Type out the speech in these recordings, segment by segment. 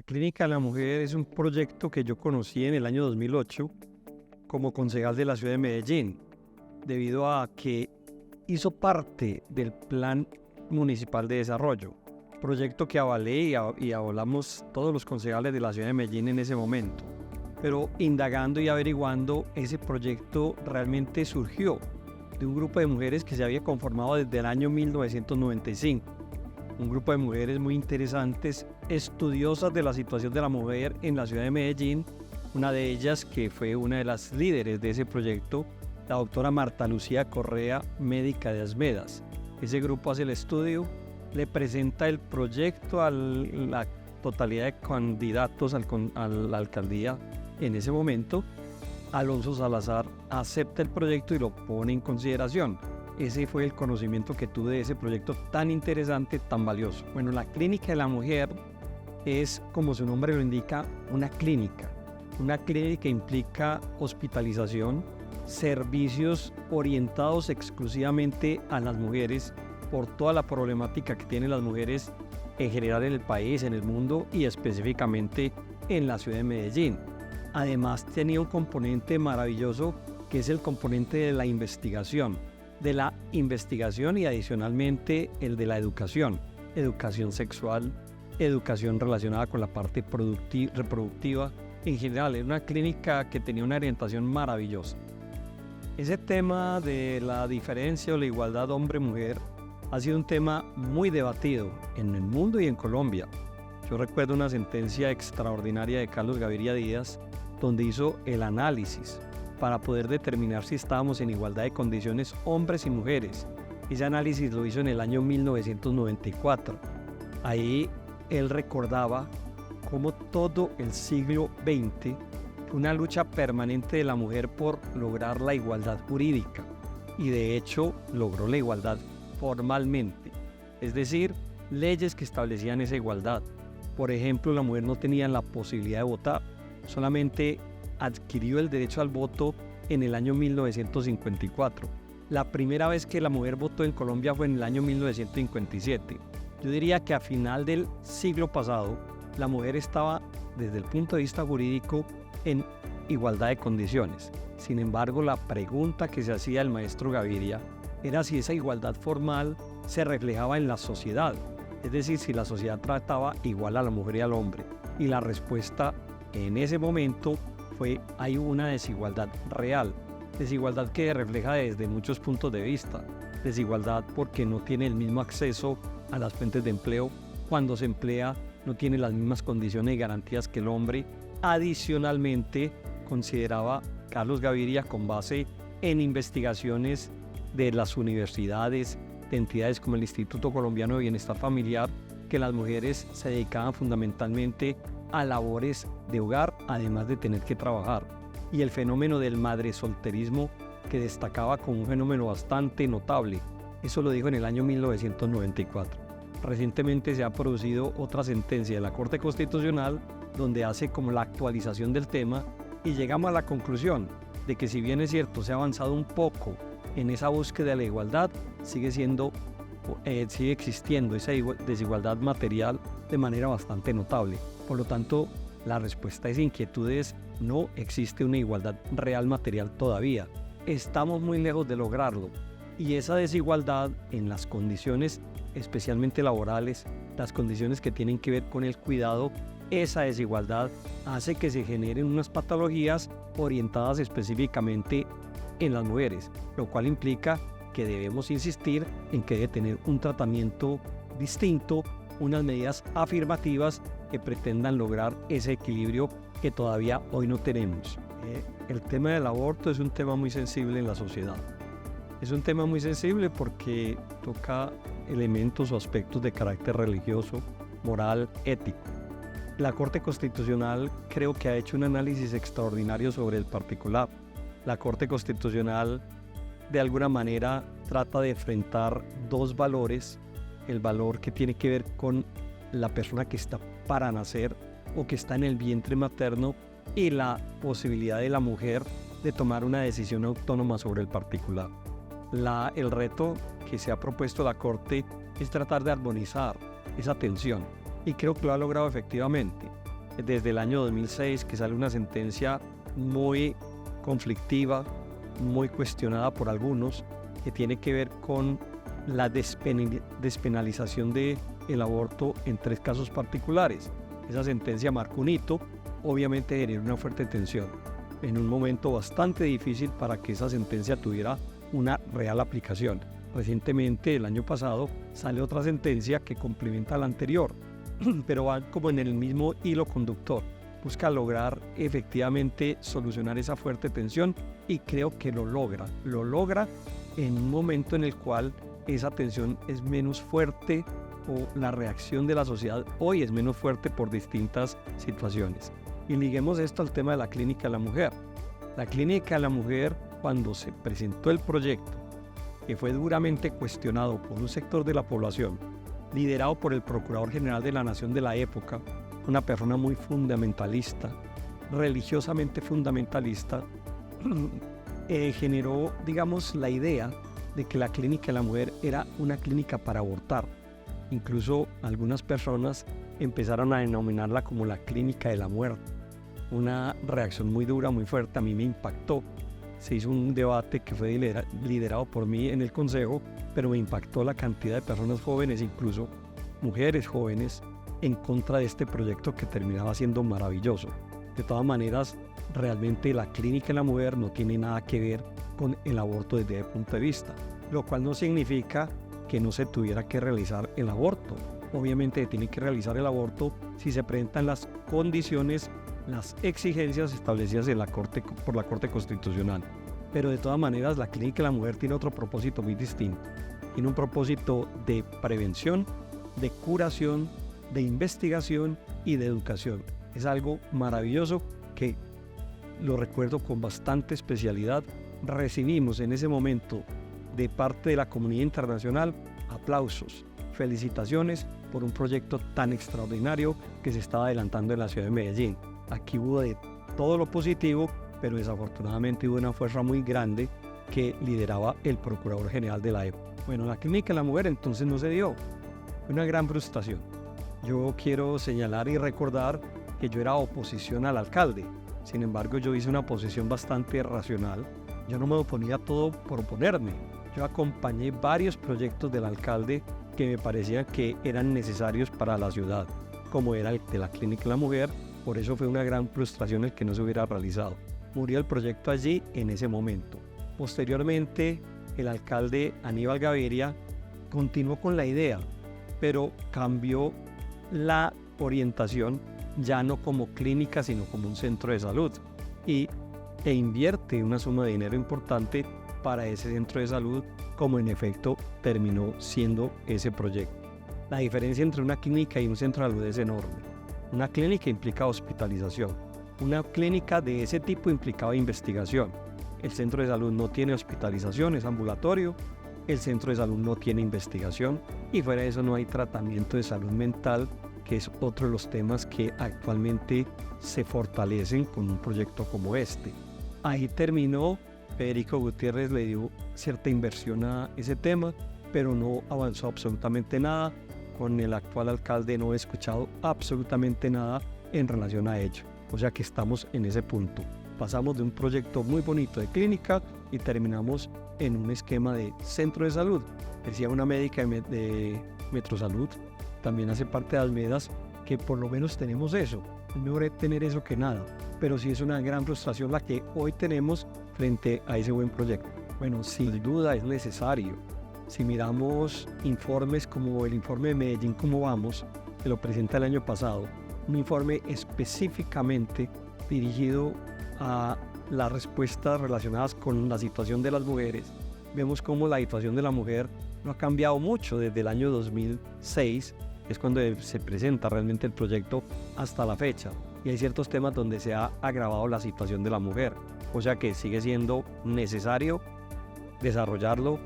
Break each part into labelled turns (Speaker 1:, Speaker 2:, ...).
Speaker 1: La Clínica de la Mujer es un proyecto que yo conocí en el año 2008 como concejal de la ciudad de Medellín, debido a que hizo parte del Plan Municipal de Desarrollo, proyecto que avalé y avalamos todos los concejales de la ciudad de Medellín en ese momento. Pero indagando y averiguando, ese proyecto realmente surgió de un grupo de mujeres que se había conformado desde el año 1995. Un grupo de mujeres muy interesantes, estudiosas de la situación de la mujer en la ciudad de Medellín. Una de ellas, que fue una de las líderes de ese proyecto, la doctora Marta Lucía Correa, médica de Asmedas. Ese grupo hace el estudio, le presenta el proyecto a la totalidad de candidatos a la alcaldía en ese momento. Alonso Salazar acepta el proyecto y lo pone en consideración. Ese fue el conocimiento que tuve de ese proyecto tan interesante, tan valioso. Bueno, la Clínica de la Mujer es, como su nombre lo indica, una clínica. Una clínica implica hospitalización, servicios orientados exclusivamente a las mujeres por toda la problemática que tienen las mujeres en general en el país, en el mundo y específicamente en la ciudad de Medellín. Además, tenía un componente maravilloso que es el componente de la investigación y adicionalmente el de la educación sexual, educación relacionada con la parte reproductiva. En general, era una clínica que tenía una orientación maravillosa. Ese tema de la diferencia o la igualdad hombre-mujer ha sido un tema muy debatido en el mundo y en Colombia. Yo recuerdo una sentencia extraordinaria de Carlos Gaviria Díaz, donde hizo el análisis para poder determinar si estábamos en igualdad de condiciones hombres y mujeres. Ese análisis lo hizo en el año 1994. Ahí él recordaba cómo todo el siglo XX fue una lucha permanente de la mujer por lograr la igualdad jurídica, y de hecho logró la igualdad formalmente, es decir, leyes que establecían esa igualdad. Por ejemplo, la mujer no tenía la posibilidad de votar, solamente adquirió el derecho al voto en el año 1954. La primera vez que la mujer votó en Colombia fue en el año 1957. Yo diría que a final del siglo pasado, la mujer estaba, desde el punto de vista jurídico, en igualdad de condiciones. Sin embargo, la pregunta que se hacía el maestro Gaviria era si esa igualdad formal se reflejaba en la sociedad, es decir, si la sociedad trataba igual a la mujer y al hombre. Y la respuesta en ese momento hay una desigualdad real, desigualdad que refleja desde muchos puntos de vista, desigualdad porque no tiene el mismo acceso a las fuentes de empleo, cuando se emplea no tiene las mismas condiciones y garantías que el hombre. Adicionalmente, consideraba Carlos Gaviria, con base en investigaciones de las universidades, de entidades como el Instituto Colombiano de Bienestar Familiar, que las mujeres se dedicaban fundamentalmente a labores de hogar, además de tener que trabajar, y el fenómeno del madresolterismo, que destacaba como un fenómeno bastante notable. Eso lo dijo en el año 1994. Recientemente se ha producido otra sentencia de la Corte Constitucional donde hace como la actualización del tema, y llegamos a la conclusión de que, si bien es cierto se ha avanzado un poco en esa búsqueda de la igualdad, sigue existiendo esa desigualdad material de manera bastante notable. Por lo tanto, la respuesta a esa inquietud es: no existe una igualdad real material todavía. Estamos muy lejos de lograrlo. Y esa desigualdad en las condiciones, especialmente laborales, las condiciones que tienen que ver con el cuidado, esa desigualdad hace que se generen unas patologías orientadas específicamente en las mujeres, lo cual implica que debemos insistir en que debe tener un tratamiento distinto, unas medidas afirmativas que pretendan lograr ese equilibrio que todavía hoy no tenemos. El tema del aborto es un tema muy sensible en la sociedad. Es un tema muy sensible porque toca elementos o aspectos de carácter religioso, moral, ético. La Corte Constitucional creo que ha hecho un análisis extraordinario sobre el particular. La Corte Constitucional, de alguna manera, trata de enfrentar dos valores: el valor que tiene que ver con la persona que está para nacer o que está en el vientre materno, y la posibilidad de la mujer de tomar una decisión autónoma sobre el particular. El reto que se ha propuesto la Corte es tratar de armonizar esa tensión, y creo que lo ha logrado efectivamente. desde el año 2006, que sale una sentencia muy conflictiva, muy cuestionada por algunos, que tiene que ver con la despenalización del aborto en 3 casos particulares. Esa sentencia marcó un hito, obviamente generó una fuerte tensión, en un momento bastante difícil para que esa sentencia tuviera una real aplicación. Recientemente, el año pasado, sale otra sentencia que complementa la anterior, pero va como en el mismo hilo conductor. Busca lograr efectivamente solucionar esa fuerte tensión y creo que lo logra. Lo logra en un momento en el cual esa tensión es menos fuerte o la reacción de la sociedad hoy es menos fuerte por distintas situaciones. Y liguemos esto al tema de la Clínica de la Mujer. La Clínica de la Mujer, cuando se presentó el proyecto, que fue duramente cuestionado por un sector de la población, liderado por el Procurador General de la Nación de la época, una persona muy fundamentalista, religiosamente fundamentalista, generó, digamos, la idea de que la Clínica de la Mujer era una clínica para abortar. Incluso algunas personas empezaron a denominarla como la Clínica de la Muerte. Una reacción muy dura, muy fuerte, a mí me impactó. Se hizo un debate que fue liderado por mí en el Consejo, pero me impactó la cantidad de personas jóvenes, incluso mujeres jóvenes, en contra de este proyecto que terminaba siendo maravilloso. De todas maneras, realmente la Clínica de la Mujer no tiene nada que ver con el aborto desde ese punto de vista, lo cual no significa que no se tuviera que realizar el aborto. Obviamente tiene que realizar el aborto si se presentan las condiciones, las exigencias establecidas por la Corte Constitucional. Pero de todas maneras, la Clínica de la Mujer tiene otro propósito muy distinto. Tiene un propósito de prevención, de curación, de investigación y de educación. Es algo maravilloso que lo recuerdo con bastante especialidad. Recibimos en ese momento de parte de la comunidad internacional aplausos, felicitaciones por un proyecto tan extraordinario que se estaba adelantando en la ciudad de Medellín. Aquí hubo de todo lo positivo, pero desafortunadamente hubo una fuerza muy grande que lideraba el Procurador General de la época. Bueno, la Clínica de la Mujer entonces no se dio. Fue una gran frustración. Yo quiero señalar y recordar que yo era oposición al alcalde. Sin embargo, yo hice una posición bastante racional. Yo no me oponía a todo por oponerme. Yo acompañé varios proyectos del alcalde que me parecían que eran necesarios para la ciudad, como era el de la Clínica de la Mujer. Por eso fue una gran frustración el que no se hubiera realizado. Murió el proyecto allí en ese momento. Posteriormente, el alcalde Aníbal Gaviria continuó con la idea, pero cambió la orientación, ya no como clínica, sino como un centro de salud, e invierte una suma de dinero importante para ese centro de salud, como en efecto terminó siendo ese proyecto. La diferencia entre una clínica y un centro de salud es enorme. Una clínica implica hospitalización. Una clínica de ese tipo implicaba investigación. El centro de salud no tiene hospitalización, es ambulatorio. El centro de salud no tiene investigación y fuera de eso no hay tratamiento de salud mental, que es otro de los temas que actualmente se fortalecen con un proyecto como este. Ahí terminó. Federico Gutiérrez le dio cierta inversión a ese tema, pero no avanzó absolutamente nada. Con el actual alcalde no he escuchado absolutamente nada en relación a ello. O sea que estamos en ese punto. Pasamos de un proyecto muy bonito de clínica y terminamos en un esquema de centro de salud. Decía una médica de Metrosalud, también hace parte de Almedas, que por lo menos tenemos eso. Es mejor tener eso que nada. Pero sí es una gran frustración la que hoy tenemos frente a ese buen proyecto. Bueno, sin duda es necesario. Si miramos informes como el informe de Medellín Cómo Vamos, que lo presenta el año pasado, un informe específicamente dirigido a las respuestas relacionadas con la situación de las mujeres, vemos cómo la situación de la mujer no ha cambiado mucho desde el año 2006, que es cuando se presenta realmente el proyecto, hasta la fecha. Y hay ciertos temas donde se ha agravado la situación de la mujer. O sea que sigue siendo necesario desarrollarlo,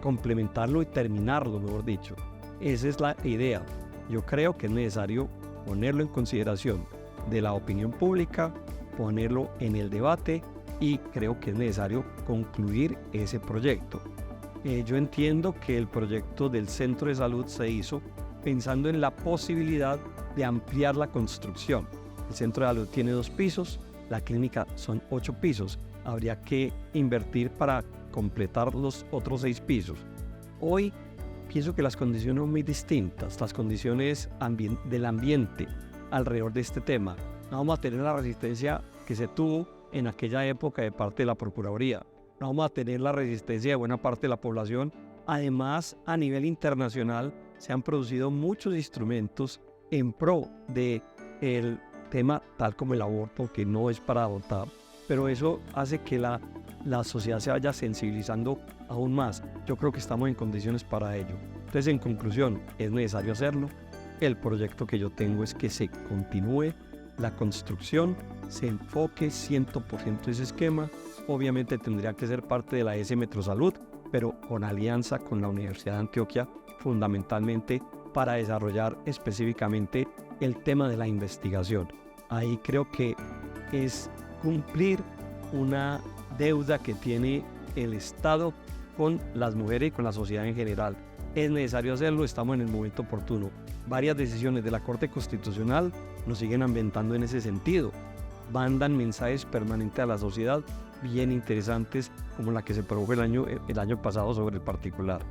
Speaker 1: complementarlo y terminarlo, mejor dicho. Esa es la idea. Yo creo que es necesario ponerlo en consideración de la opinión pública, ponerlo en el debate y creo que es necesario concluir ese proyecto. Yo entiendo que el proyecto del centro de salud se hizo pensando en la posibilidad de ampliar la construcción. El centro de salud tiene 2 pisos, la clínica son 8 pisos. Habría que invertir para completar los otros 6 pisos. Hoy pienso que las condiciones son muy distintas, las condiciones del ambiente alrededor de este tema. No vamos a tener la resistencia que se tuvo en aquella época de parte de la Procuraduría. No vamos a tener la resistencia de buena parte de la población. Además, a nivel internacional se han producido muchos instrumentos en pro del tema tal como el aborto, que no es para abortar, pero eso hace que la sociedad se vaya sensibilizando aún más. Yo creo que estamos en condiciones para ello. Entonces, en conclusión, es necesario hacerlo. El proyecto que yo tengo es que se continúe la construcción, se enfoque 100% ese esquema. Obviamente tendría que ser parte de la S Metrosalud, pero con alianza con la Universidad de Antioquia, fundamentalmente para desarrollar específicamente el tema de la investigación. Ahí creo que es cumplir una deuda que tiene el Estado con las mujeres y con la sociedad en general. Es necesario hacerlo, estamos en el momento oportuno. Varias decisiones de la Corte Constitucional nos siguen ambientando en ese sentido. Mandan mensajes permanentes a la sociedad bien interesantes, como la que se produjo el año pasado sobre el particular.